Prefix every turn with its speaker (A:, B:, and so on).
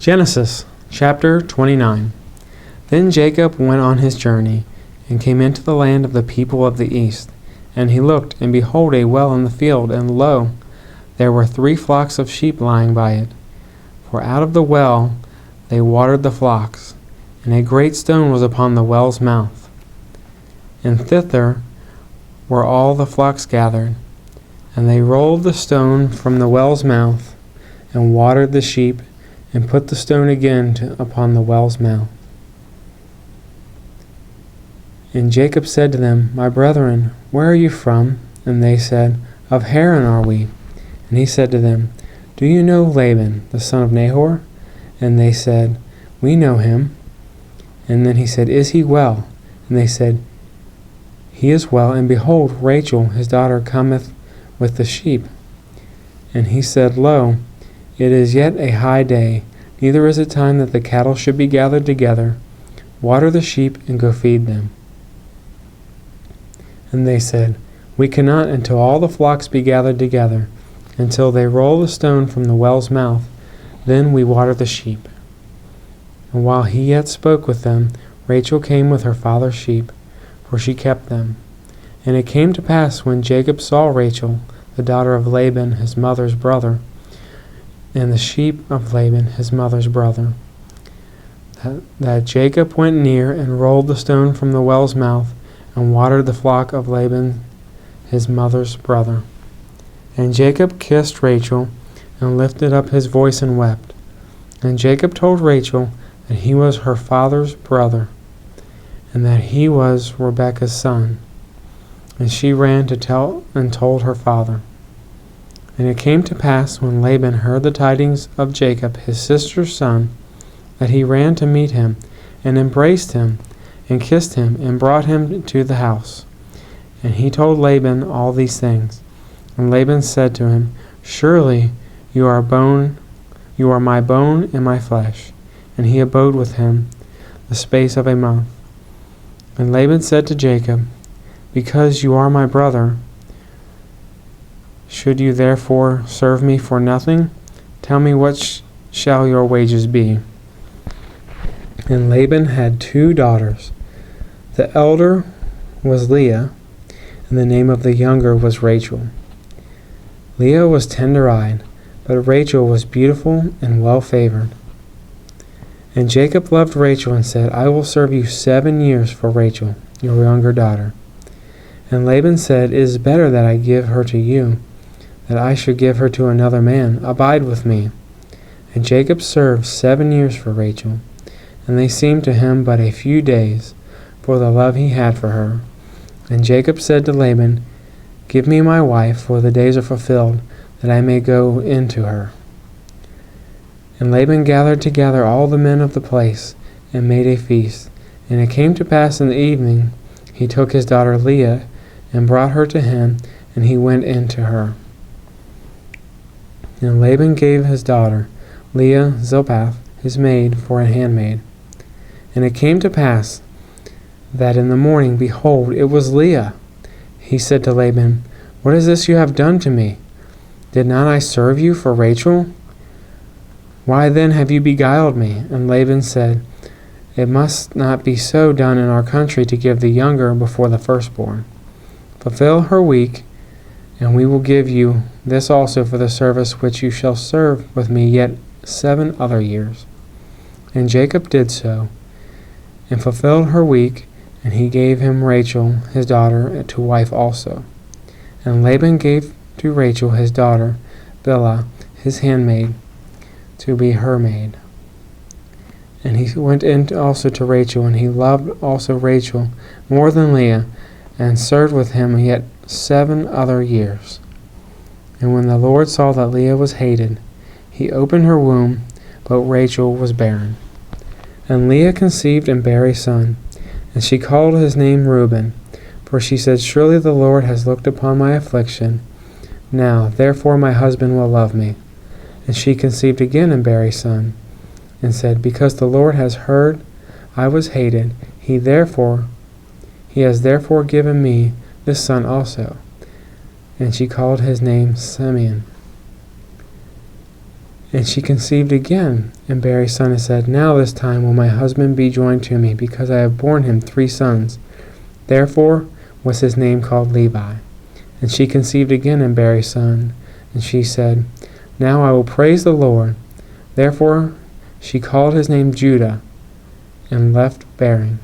A: Genesis chapter 29. Then Jacob went on his journey, and came into the land of the people of the east. And he looked, and behold, a well in the field, and lo, there were 3 flocks of sheep lying by it. For out of the well they watered the flocks, and a great stone was upon the well's mouth. And thither were all the flocks gathered, and they rolled the stone from the well's mouth, and watered the sheep, and put the stone again upon the well's mouth. And Jacob said to them, My brethren, where are you from? And they said, Of Haran are we. And he said to them, Do you know Laban, the son of Nahor? And they said, We know him. And then he said, Is he well? And they said, He is well, and behold, Rachel his daughter cometh with the sheep. And he said, Lo, it is yet a high day, neither is it time that the cattle should be gathered together. Water the sheep, and go feed them. And they said, We cannot until all the flocks be gathered together, until they roll the stone from the well's mouth. Then we water the sheep. And while he yet spoke with them, Rachel came with her father's sheep, for she kept them. And it came to pass, when Jacob saw Rachel, the daughter of Laban his mother's brother, and the sheep of Laban his mother's brother, that Jacob went near and rolled the stone from the well's mouth, and watered the flock of Laban his mother's brother. And Jacob kissed Rachel, and lifted up his voice and wept. And Jacob told Rachel that he was her father's brother, and that he was Rebekah's son. And she ran to tell and told her father. And it came to pass, when Laban heard the tidings of Jacob his sister's son, that he ran to meet him, and embraced him, and kissed him, and brought him to the house. And he told Laban all these things. And Laban said to him, Surely you are my bone and my flesh. And he abode with him the space of a month. And Laban said to Jacob, Because you are my brother, should you therefore serve me for nothing? Tell me, what shall your wages be? And Laban had 2 daughters. The elder was Leah, and the name of the younger was Rachel. Leah was tender-eyed, but Rachel was beautiful and well-favored. And Jacob loved Rachel, and said, I will serve you 7 years for Rachel, your younger daughter. And Laban said, It is better that I give her to you, that I should give her to another man. Abide with me. And Jacob served 7 years for Rachel, and they seemed to him but a few days, for the love he had for her. And Jacob said to Laban, Give me my wife, for the days are fulfilled, that I may go in to her. And Laban gathered together all the men of the place, and made a feast. And it came to pass in the evening, he took his daughter Leah, and brought her to him, and he went in to her. And Laban gave his daughter Leah Zilpath, his maid, for a handmaid. And it came to pass that in the morning, behold, it was Leah. He said to Laban, What is this you have done to me? Did not I serve you for Rachel? Why then have you beguiled me? And Laban said, It must not be so done in our country to give the younger before the firstborn. Fulfill her week, and we will give you this also for the service which you shall serve with me yet 7 other years. And Jacob did so, and fulfilled her week, and he gave him Rachel his daughter to wife also. And Laban gave to Rachel his daughter Bilhah his handmaid to be her maid. And he went in also to Rachel, and he loved also Rachel more than Leah, and served with him yet 7 other years. And when the Lord saw that Leah was hated, he opened her womb, but Rachel was barren. And Leah conceived and bare a son, and she called his name Reuben, for she said, Surely the Lord has looked upon my affliction. Now, therefore, my husband will love me. And she conceived again and bare a son, and said, Because the Lord has heard I was hated, he has therefore given me this son also. And she called his name Simeon. And she conceived again, and bare a son, and said, Now this time will my husband be joined to me, because I have borne him 3 sons. Therefore was his name called Levi. And she conceived again, and bare a son. And she said, Now I will praise the Lord. Therefore she called his name Judah, and left bearing.